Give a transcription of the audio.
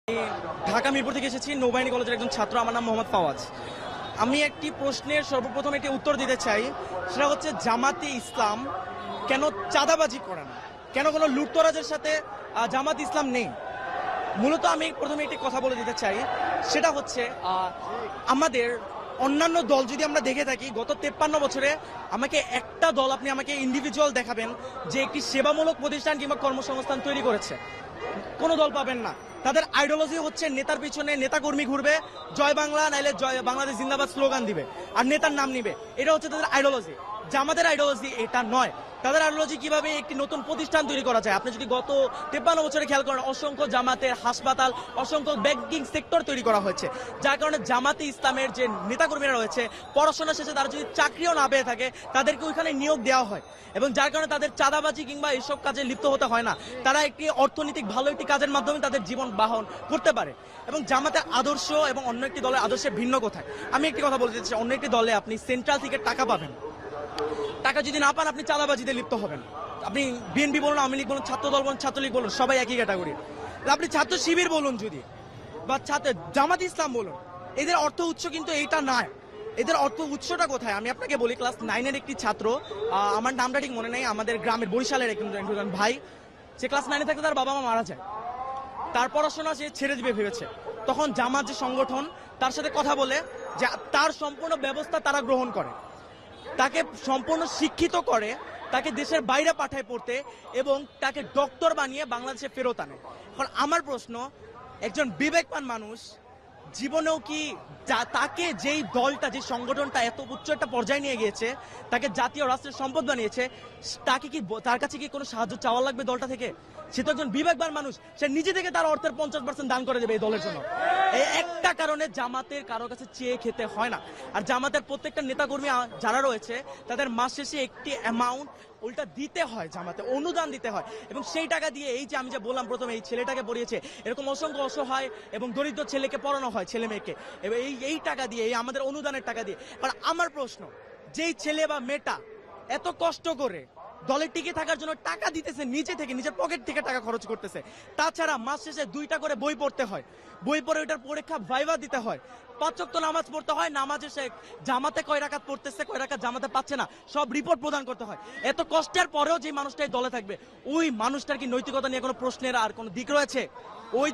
আমি ঢাকা মিরপুর থেকে এসেছি, নৌবাহিনী কলেজের একজন ছাত্র। আমার নাম মোহাম্মদ ফাওয়াজ। আমি একটি প্রশ্নের সর্বপ্রথম একটি উত্তর দিতে চাই, সেটা হচ্ছে জামাতে ইসলাম কেন চাঁদাবাজি করে না, কেন কোনো লুটতরাজের সাথে জামাত ইসলাম নেই। মূলত আমি প্রথমে একটি কথা বলে দিতে চাই, সেটা হচ্ছে আমাদের অন্যান্য দল যদি আমরা দেখে থাকি গত 53 বছরে আমাকে একটা দল আপনি আমাকে ইন্ডিভিজুয়াল দেখাবেন যে একটি সেবামূলক প্রতিষ্ঠান কিংবা কর্মসংস্থান তৈরি করেছে, কোনো দল পাবেন না। তাদের আইডিওলজি হচ্ছে নেতার পিছনে নেতাকর্মী ঘুরবে, জয় বাংলা নাইলে জয় বাংলাদেশ জিন্দাবাদ স্লোগান দিবে আর নেতার নাম নিবে। এটা হচ্ছে তাদের আইডিওলজি। জামাতের আইডিওলজি এটা নয়। তাদের আইডিওলজি কিভাবে একটি নতুন প্রতিষ্ঠান তৈরি করা যায়। আপনি যদি গত 53 বছরে খেয়াল করেন, অসংখ্য জামাতের হাসপাতাল, অসংখ্য ব্যাংকিং সেক্টর তৈরি করা হয়েছে, যার কারণে জামাতে ইসলামের যে নেতাকর্মীরা রয়েছে পড়াশোনা শেষে তারা যদি চাকরিও না পেয়ে থাকে তাদেরকে ওইখানে নিয়োগ দেওয়া হয়, এবং যার কারণে তাদের চাঁদাবাজি কিংবা এইসব কাজে লিপ্ত হতে হয় না। তারা একটি অর্থনৈতিক ভালো একটি কাজের মাধ্যমে তাদের জীবন বাহন করতে পারে। এবং জামাতের আদর্শ এবং অন্য একটি দলের আদর্শে ভিন্ন কোথায়। আমি একটি কথা বলতে চাই, অন্য একটি দলে আপনি সেন্ট্রাল থেকে টাকা পাবেন, টাকা যদি না পান আপনি চাঁদাবাজিতে লিপ্ত হবেন। আপনি বিএনপি বলুন, আওয়ামী লীগ বলুন, ছাত্র দল বলুন, ছাত্রলীগ বলুন, সবাই একই ক্যাটাগরি। আপনি ছাত্র শিবির বলুন যদি, বা জামাত ইসলাম বলুন, এদের অর্থ উৎস কিন্তু এইটা নয়। এদের অর্থ উৎসটা কোথায় আমি আপনাকে বলি। ক্লাস 9-এর একটি ছাত্র, আমার নামটা ঠিক মনে নেই, আমাদের গ্রামের বরিশালের একজন ভাই, সে ক্লাস 9-এ থাকতে তার বাবা মা মারা যায়, তার পড়াশোনা সে ছেড়ে দিবে ভেবেছে। তখন জামাত যে সংগঠন তার সাথে কথা বলে যে তার সম্পূর্ণ ব্যবস্থা তারা গ্রহণ করে, তাকে সম্পূর্ণ শিক্ষিত করে, তাকে দেশের বাইরে পাঠায় পড়তে, এবং তাকে ডক্টর বানিয়ে বাংলাদেশে ফেরত আনে। এখন আমার প্রশ্ন, একজন বিবেকবান মানুষ জীবনেও কি তাকে যেই দলটা, যে সংগঠনটা এত উচ্চ একটা পর্যায়ে নিয়ে গিয়েছে, তাকে জাতীয় রাষ্ট্রের সম্পদ বানিয়েছে, তাকে কি, তার কাছে কি কোনো সাহায্য চাওয়া লাগবে দলটা থেকে? সে তো একজন বিবেকবান মানুষ, সে নিজে থেকে তার অর্থের 50% দান করে দেবে এই দলের জন্য। এই একটা কারণে জামাতের কারো কাছে চেয়ে খেতে হয় না। আর জামাতের প্রত্যেকটা নেতাকর্মী যারা রয়েছে তাদের মাস শেষে একটি অ্যামাউন্ট উল্টা দিতে হয়, জামাতে অনুদান দিতে হয়, এবং সেই টাকা দিয়ে এই যে আমি যে বললাম প্রথমে, এই ছেলেটাকে পড়িয়েছে, এরকম অসংখ্য অসহায় এবং দরিদ্র ছেলেকে পড়ানো হয়, ছেলে মেয়েকে, এবং এই টাকা দিয়ে, এই আমাদের অনুদানের টাকা দিয়ে। কারণ আমার প্রশ্ন, যেই ছেলে বা মেয়েটা এত কষ্ট করে দলে টিকে থাকার জন্য টাকা দিতেছে, নিজে থেকে নিজের পকেট থেকে টাকা খরচ করতেছে, তাছাড়া মাস শেষে 2টা করে বই পড়তে হয়, বই পড়ে ওইটার পরীক্ষা ভাইভা দিতে হয়, 5 ওয়াক্ত নামাজ পড়তে হয়, নামাজে সে জামাতে কয় রাকাত পড়তেছে, কয় রাকাত জামাতে পাচ্ছে না, সব রিপোর্ট প্রদান করতে হয়। এত কষ্টের পরেও যে মানুষটাই দলে থাকবে, ওই মানুষটার কি নৈতিকতা নিয়ে কোনো প্রশ্নের আর কোনো দিক রয়েছে? ওই